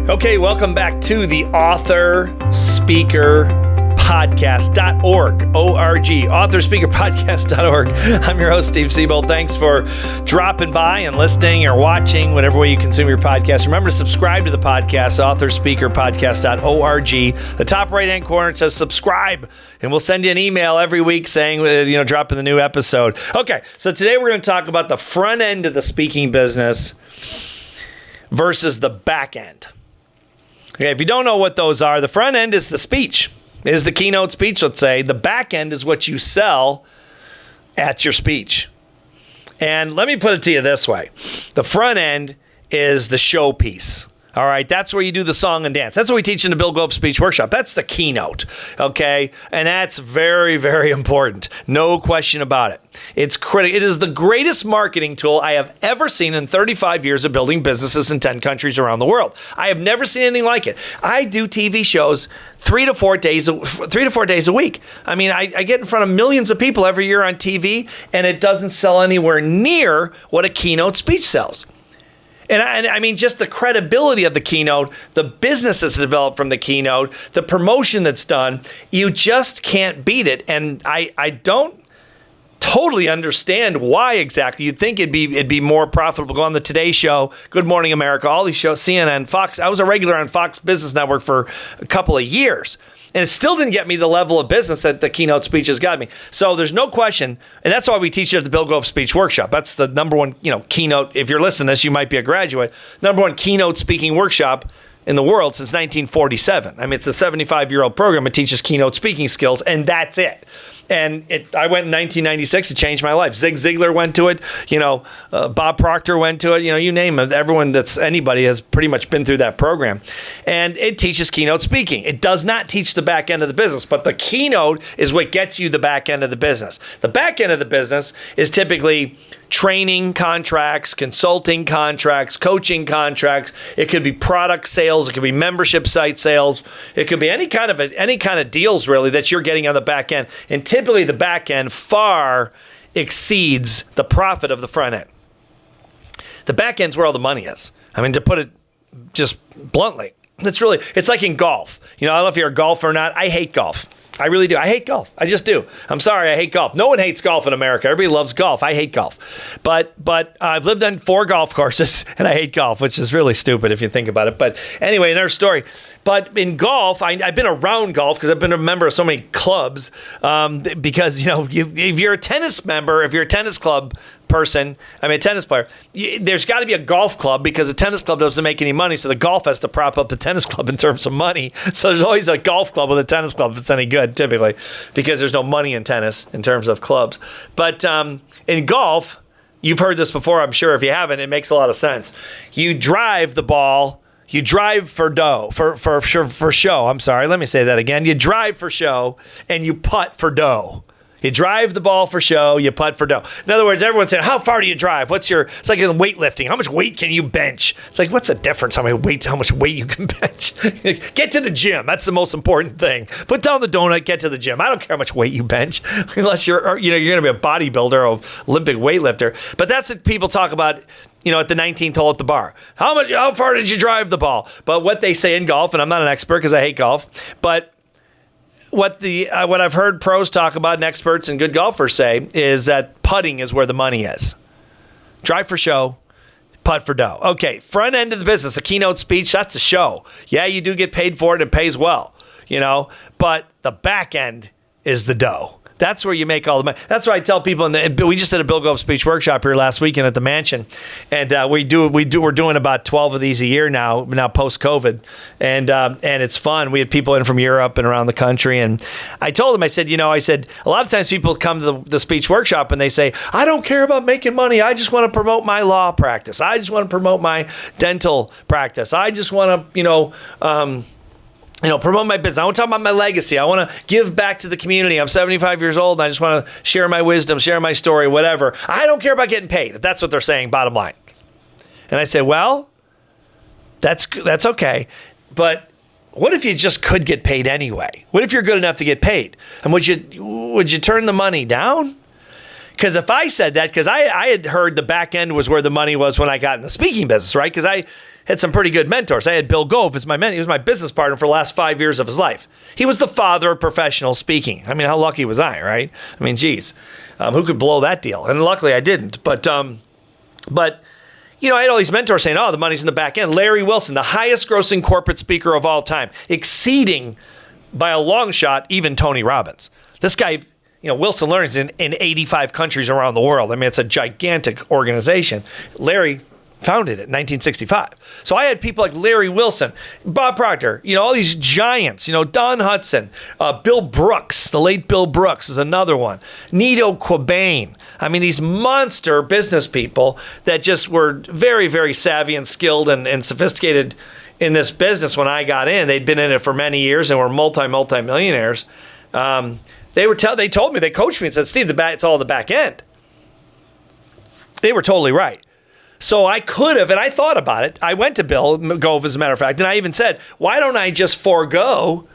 Okay, welcome back to the Author Speaker Podcast.org, O-R-G, AuthorSpeakerPodcast.org. I'm your host, Steve Siebold. Thanks for dropping by and listening or watching, whatever way you consume your podcast. Remember to subscribe to the podcast, AuthorSpeakerPodcast.org. The top right-hand corner, it says subscribe, and we'll send you an email every week saying, dropping the new episode. Okay, so today we're going to talk about the front end of the speaking business versus the back end. Okay, if you don't know what those are, the front end is the speech, is the keynote speech, let's say. The back end is what you sell at your speech. And let me put it to you this way. The front end is the showpiece. All right, that's where you do the song and dance. That's what we teach in the Bill Grove Speech Workshop. That's the keynote, okay? And that's very, very important. No question about it. It's critical. It is the greatest marketing tool I have ever seen in 35 years of building businesses in 10 countries around the world. I have never seen anything like it. I do TV shows 3 to 4 days a week. I mean, I get in front of millions of people every year on TV, and it doesn't sell anywhere near what a keynote speech sells. And I mean, just the credibility of the keynote, the business that's developed from the keynote, the promotion that's done, you just can't beat it. And I don't totally understand why exactly. You'd think it'd be more profitable. Go on the Today Show, Good Morning America, all these shows, CNN, Fox. I was a regular on Fox Business Network for a couple of years. And it still didn't get me the level of business that the keynote speech has got me. So there's no question, and that's why we teach it at the Bill Grove Speech Workshop. That's the number one, keynote. If you're listening to this, you might be a graduate. Number one keynote speaking workshop in the world since 1947. I mean, it's a 75-year-old program. It teaches keynote speaking skills, and that's it. And I went in 1996. It changed my life. Zig Ziglar went to it. Bob Proctor went to it. You name it. Everyone anybody has pretty much been through that program. And it teaches keynote speaking. It does not teach the back end of the business, but the keynote is what gets you the back end of the business. The back end of the business is typically training contracts, consulting contracts, coaching contracts. It could be product sales. It could be membership site sales. It could be any kind of deals really that you're getting on the back end. And typically the back end far exceeds the profit of the front end. The back end's where all the money is. I mean, to put it just bluntly, it's like in golf. I don't know if you're a golfer or not. I hate golf. I really do. I hate golf. I just do. I'm sorry. I hate golf. No one hates golf in America. Everybody loves golf. I hate golf. But I've lived on 4 golf courses and I hate golf, which is really stupid if you think about it. But anyway, another story. But in golf, I've been around golf because I've been a member of so many clubs. Because, if you're a tennis member, if you're a tennis club person, a tennis player, there's got to be a golf club because the tennis club doesn't make any money. So the golf has to prop up the tennis club in terms of money. So there's always a golf club with a tennis club if it's any good, typically, because there's no money in tennis in terms of clubs. But in golf, you've heard this before, I'm sure. If you haven't, it makes a lot of sense. You drive the ball. You drive for dough, for show. I'm sorry. Let me say that again. You drive for show and you putt for dough. You drive the ball for show, you putt for dough. In other words, everyone's saying, how far do you drive? It's like in weightlifting. How much weight can you bench? It's like, what's the difference? How much weight you can bench? Get to the gym. That's the most important thing. Put down the donut, get to the gym. I don't care how much weight you bench, unless you're going to be a bodybuilder or Olympic weightlifter. But that's what people talk about, at the 19th hole at the bar. How far did you drive the ball? But what they say in golf, and I'm not an expert because I hate golf, but what I've heard pros talk about and experts and good golfers say is that putting is where the money is. Drive for show, putt for dough. Okay, front end of the business, a keynote speech, that's a show. Yeah, you do get paid for it and it pays well, but the back end is the dough. That's where you make all the money. That's why I tell people. We just did a Bill Grove Speech Workshop here last weekend at the Mansion, and we're doing about 12 of these a year now post COVID, and it's fun. We had people in from Europe and around the country, and I told them, I said, a lot of times people come to the speech workshop and they say, I don't care about making money. I just want to promote my law practice. I just want to promote my dental practice. I just want to, promote my business. I want to talk about my legacy. I want to give back to the community. I'm 75 years old, and I just want to share my wisdom, share my story, whatever. I don't care about getting paid. That's what they're saying, bottom line. And I say, well, that's okay. But what if you just could get paid anyway? What if you're good enough to get paid? And would you turn the money down? Because if I said that, because I had heard the back end was where the money was when I got in the speaking business, right? Because had some pretty good mentors. I had Bill Gove as my mentor. He was my business partner for the last 5 years of his life. He was the father of professional speaking. I mean, how lucky was I, right? I mean, geez, who could blow that deal? And luckily I didn't. But you know, I had all these mentors saying, oh, the money's in the back end. Larry Wilson, the highest grossing corporate speaker of all time, exceeding by a long shot even Tony Robbins. This guy, you know, Wilson Learning is in 85 countries around the world. I mean, it's a gigantic organization. Larry founded it in 1965. So I had people like Larry Wilson, Bob Proctor, you know, all these giants, you know, Don Hudson, Bill Brooks, the late Bill Brooks is another one, Nito Quabain. I mean, these monster business people that just were very, very savvy and skilled and sophisticated in this business when I got in. They'd been in it for many years and were multi-millionaires. They told me, they coached me and said, Steve, it's all the back end. They were totally right. So I could have, and I thought about it. I went to Bill Gove, as a matter of fact, and I even said, why don't I just forego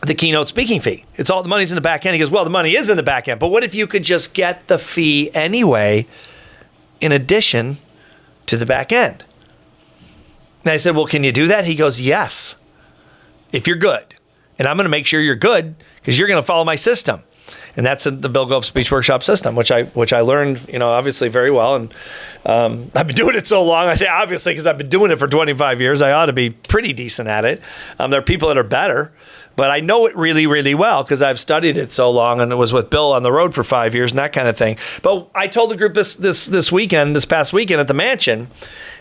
the keynote speaking fee? It's all the money's in the back end. He goes, well, the money is in the back end, but what if you could just get the fee anyway in addition to the back end? And I said, well, can you do that? He goes, yes, if you're good. And I'm going to make sure you're good because you're going to follow my system. And that's the Bill Gove Speech Workshop system, which I learned, you know, obviously very well. And I've been doing it so long. I say obviously because I've been doing it for 25 years. I ought to be pretty decent at it. There are people that are better, but I know it really, really well because I've studied it so long and it was with Bill on the road for 5 years and that kind of thing. But I told the group this past weekend at the mansion,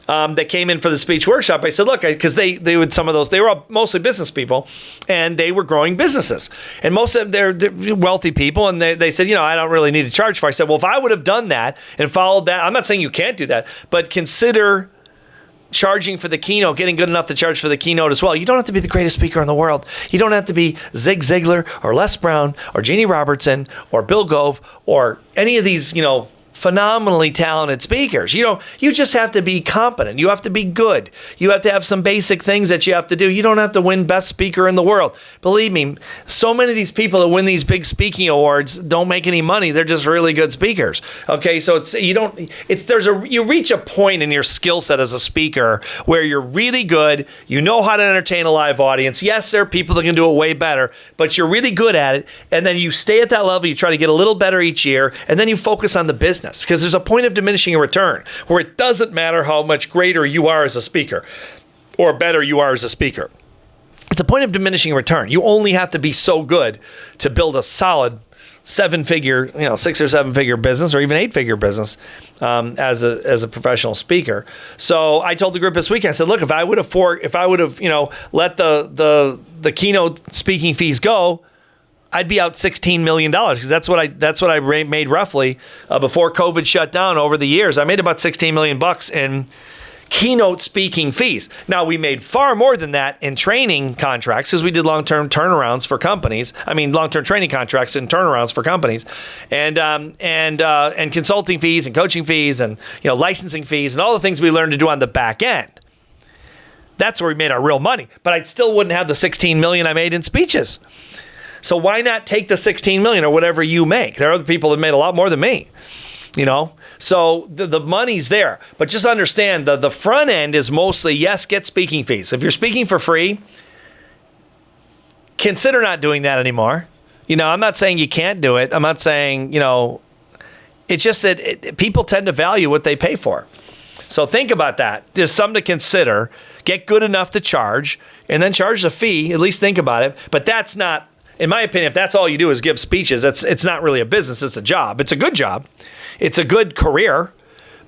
that came in for the speech workshop. I said, look, because they were all mostly business people and they were growing businesses and most of them, they're wealthy people. And they said, you know, I don't really need to charge for it. I said, well, if I would have done that and followed that, I'm not saying you can't do that, but consider charging for the keynote, getting good enough to charge for the keynote as well. You don't have to be the greatest speaker in the world. You don't have to be Zig Ziglar or Les Brown or Jeannie Robertson or Bill Gove or any of these, you know, phenomenally talented speakers. You just have to be competent. You have to be good. You have to have some basic things that you have to do. You don't have to win best speaker in the world. Believe me, so many of these people that win these big speaking awards don't make any money. They're just really good speakers. Okay, so you reach a point in your skill set as a speaker where you're really good. You know how to entertain a live audience. Yes, there are people that can do it way better, but you're really good at it. And then you stay at that level. You try to get a little better each year, and then you focus on the business. Because there's a point of diminishing return where it doesn't matter how much greater you are as a speaker or better you are as a speaker. It's a point of diminishing return. You only have to be so good to build a solid 7-figure, you know, 6 or 7-figure business or even 8-figure business as a professional speaker. So I told the group this weekend, I said, look, if I would have, you know, let the keynote speaking fees go, I'd be out $16 million because that's what I made roughly before COVID shut down over the years. I made about $16 million in keynote speaking fees. Now we made far more than that in training contracts because we did long-term turnarounds for companies. I mean, long-term training contracts and turnarounds for companies, and consulting fees and coaching fees and, you know, licensing fees and all the things we learned to do on the back end. That's where we made our real money. But I still wouldn't have the $16 million I made in speeches. So why not take the $16 million or whatever you make? There are other people that made a lot more than me, you know? So the money's there. But just understand the front end is mostly, yes, get speaking fees. If you're speaking for free, consider not doing that anymore. You know, I'm not saying you can't do it. I'm not saying, you know, it's just that people tend to value what they pay for. So think about that. There's something to consider. Get good enough to charge and then charge the fee. At least think about it. But that's not, in my opinion, if that's all you do is give speeches, it's not really a business, it's a job. It's a good job. It's a good career.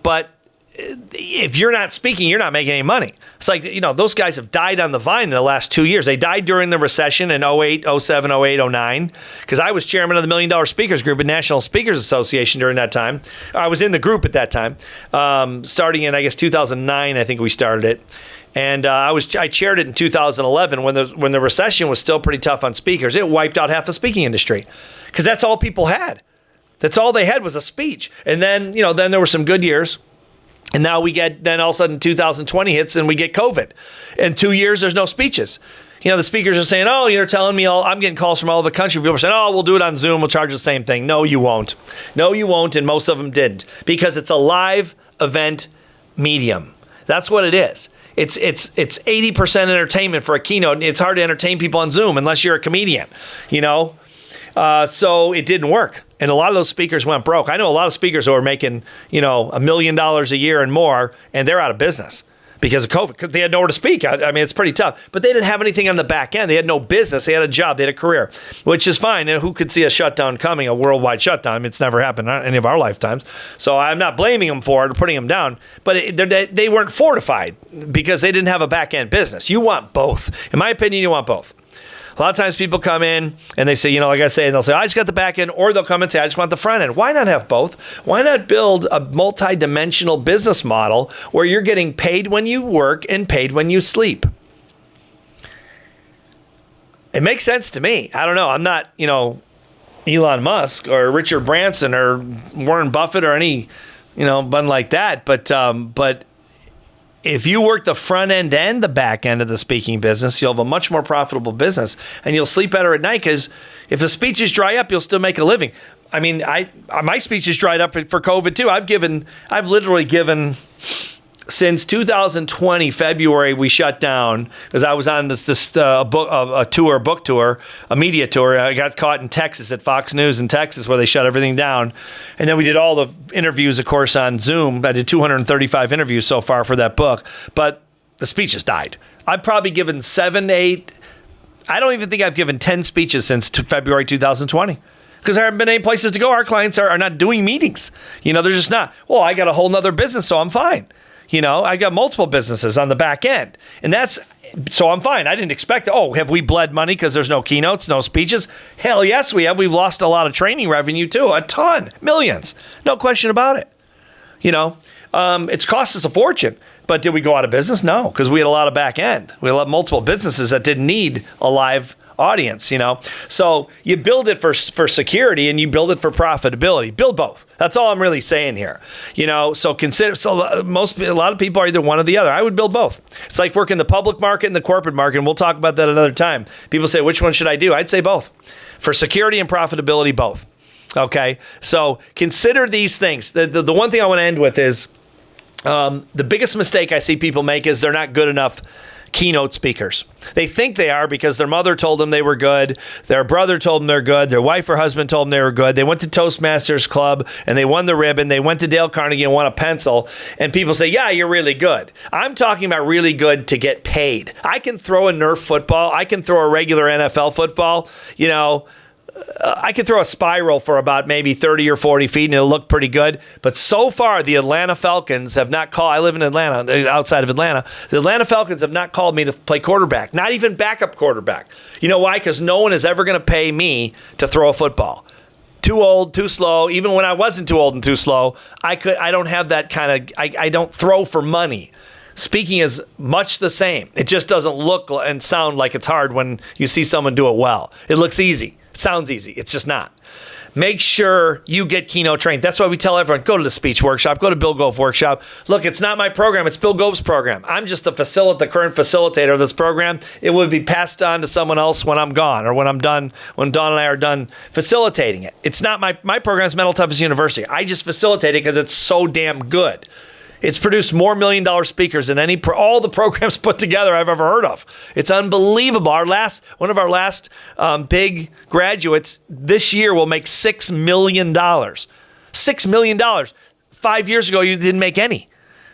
But if you're not speaking, you're not making any money. It's like, you know, those guys have died on the vine in the last 2 years. They died during the recession in 08, 07, 08, 09, because I was chairman of the $1 Million Speakers Group at National Speakers Association during that time. I was in the group at that time, starting in, I guess, 2009, I think we started it. And I chaired it in 2011 when the recession was still pretty tough on speakers. It wiped out half the speaking industry because that's all people had. That's all they had was a speech. And then, you know, then there were some good years. And now then all of a sudden 2020 hits and we get COVID. In 2 years, there's no speeches. You know, the speakers are saying, oh, you're telling me I'm getting calls from all over the country. People are saying, oh, we'll do it on Zoom. We'll charge the same thing. No, you won't. No, you won't. And most of them didn't because it's a live event medium. That's what it is. It's 80% entertainment for a keynote. It's hard to entertain people on Zoom unless you're a comedian, So it didn't work. And a lot of those speakers went broke. I know a lot of speakers who are making, $1 million a year and more, and they're out of business because of COVID, because they had nowhere to speak. I mean, it's pretty tough. But they didn't have anything on the back end. They had no business. They had a job. They had a career, which is fine. And who could see a shutdown coming, a worldwide shutdown? I mean, it's never happened in any of our lifetimes. So I'm not blaming them for it or putting them down. But they weren't fortified because they didn't have a back end business. You want both. In my opinion, you want both. A lot of times people come in and they say, like I say, and they'll say, I just got the back end, or they'll come and say, I just want the front end. Why not have both? Why not build a multi-dimensional business model where you're getting paid when you work and paid when you sleep? It makes sense to me. I don't know. I'm not, Elon Musk or Richard Branson or Warren Buffett or any, bun like that. But if you work the front end and the back end of the speaking business, you'll have a much more profitable business, and you'll sleep better at night, because if the speeches dry up, you'll still make a living. I mean, my speeches dried up for COVID too. I've literally given since 2020 February. We shut down because I was on this book tour, a media tour. I got caught in Texas at Fox News in Texas, where they shut everything down. And then we did all the interviews, of course, on Zoom. I did 235 interviews so far for that book, but the speeches died. I've probably given 7, 8. I don't even think I've given 10 speeches since February 2020. Because there haven't been any places to go. Our clients are not doing meetings. They're just not. Well, I got a whole nother business, so I'm fine. I got multiple businesses on the back end, so I'm fine. I didn't expect, have we bled money because there's no keynotes, no speeches? Hell yes, we have. We've lost a lot of training revenue too, a ton, millions, no question about it. It's cost us a fortune, but did we go out of business? No, because we had a lot of back end. We had multiple businesses that didn't need a live audience, So you build it for security and you build it for profitability. Build both. That's all I'm really saying here. So consider, a lot of people are either one or the other. I would build both. It's like working the public market and the corporate market, and we'll talk about that another time. People say, which one should I do? I'd say both. For security and profitability, both. Okay? So consider these things. The one thing I want to end with is the biggest mistake I see people make is they're not good enough keynote speakers. They think they are because their mother told them they were good, their brother told them they're good, their wife or husband told them they were good, they went to Toastmasters Club and they won the ribbon, they went to Dale Carnegie and won a pencil, and people say, yeah, you're really good. I'm talking about really good to get paid. I can throw a Nerf football, I can throw a regular NFL football, I could throw a spiral for about maybe 30 or 40 feet and it'll look pretty good. But so far, the Atlanta Falcons have not called. I live in Atlanta, outside of Atlanta. The Atlanta Falcons have not called me to play quarterback, not even backup quarterback. You know why? Because no one is ever going to pay me to throw a football. Too old, too slow. Even when I wasn't too old and too slow, I don't have that kind of, I don't throw for money. Speaking is much the same. It just doesn't look and sound like it's hard when you see someone do it well. It looks easy. Sounds easy. It's just not. Make sure you get keynote trained. That's why we tell everyone, go to the speech workshop, go to Bill Gove workshop. Look, it's not my program. It's Bill Gove's program. I'm just the current facilitator of this program. It would be passed on to someone else when I'm gone or when I'm done, when Dawn and I are done facilitating it. It's not my program's Mental Toughness University. I just facilitate it because it's so damn good. It's produced more $1 million speakers than all the programs put together I've ever heard of. It's unbelievable. One of our last big graduates this year will make $6 million. $6 million. 5 years ago, you didn't make any.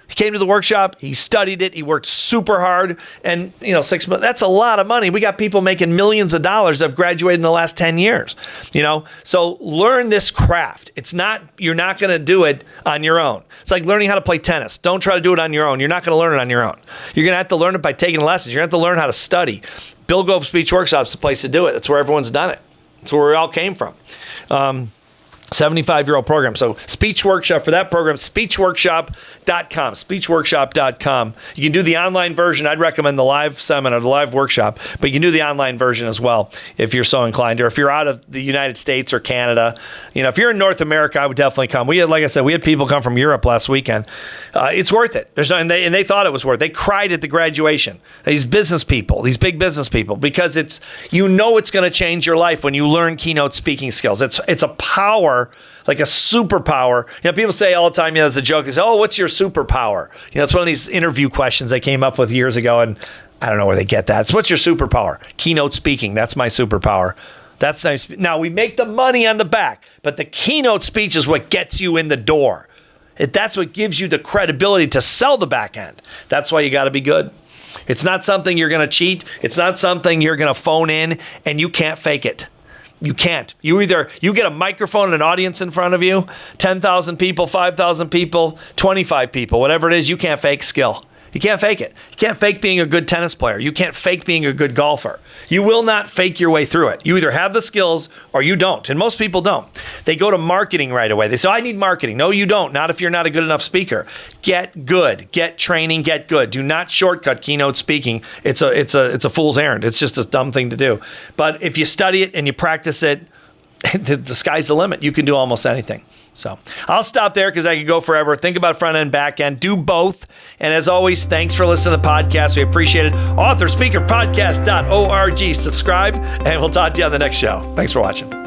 He came to the workshop, he studied it, he worked super hard, and $6 million, that's a lot of money. We got people making millions of dollars that have graduated in the last 10 years. So learn this craft. You're not going to do it on your own. It's like learning how to play tennis. Don't try to do it on your own. You're not going to learn it on your own. You're going to have to learn it by taking lessons. You're going to have to learn how to study. Bill Gove Speech Workshop's the place to do it. That's where everyone's done it. That's where we all came from. 75-year-old program. So speech workshop for that program, speechworkshop.com, speechworkshop.com. You can do the online version. I'd recommend the live seminar, the live workshop, but you can do the online version as well if you're so inclined, or if you're out of the United States or Canada. If you're in North America, I would definitely come. Like I said, we had people come from Europe last weekend. It's worth it. And they thought it was worth it. They cried at the graduation. These business people, these big business people, because it's going to change your life when you learn keynote speaking skills. It's a power like a superpower. People say all the time, as a joke, they say, oh, what's your superpower? It's one of these interview questions I came up with years ago, and I don't know where they get that. It's, what's your superpower? Keynote speaking. That's my superpower. That's nice. Now, we make the money on the back, but the keynote speech is what gets you in the door. That's what gives you the credibility to sell the back end. That's why you got to be good. It's not something you're going to cheat. It's not something you're going to phone in, and you can't fake it. You can't. You get a microphone and an audience in front of you, 10,000 people, 5,000 people, 25 people, whatever it is, you can't fake skill. You can't fake it. You can't fake being a good tennis player. You can't fake being a good golfer. You will not fake your way through it. You either have the skills or you don't. And most people don't. They go to marketing right away. They say, I need marketing. No, you don't. Not if you're not a good enough speaker. Get good. Get training. Get good. Do not shortcut keynote speaking. It's a fool's errand. It's just a dumb thing to do. But if you study it and you practice it, the sky's the limit. You can do almost anything. So I'll stop there because I could go forever. Think about front end, back end, do both. And as always, thanks for listening to the podcast. We appreciate it. AuthorSpeakerPodcast.org. Subscribe, and we'll talk to you on the next show. Thanks for watching.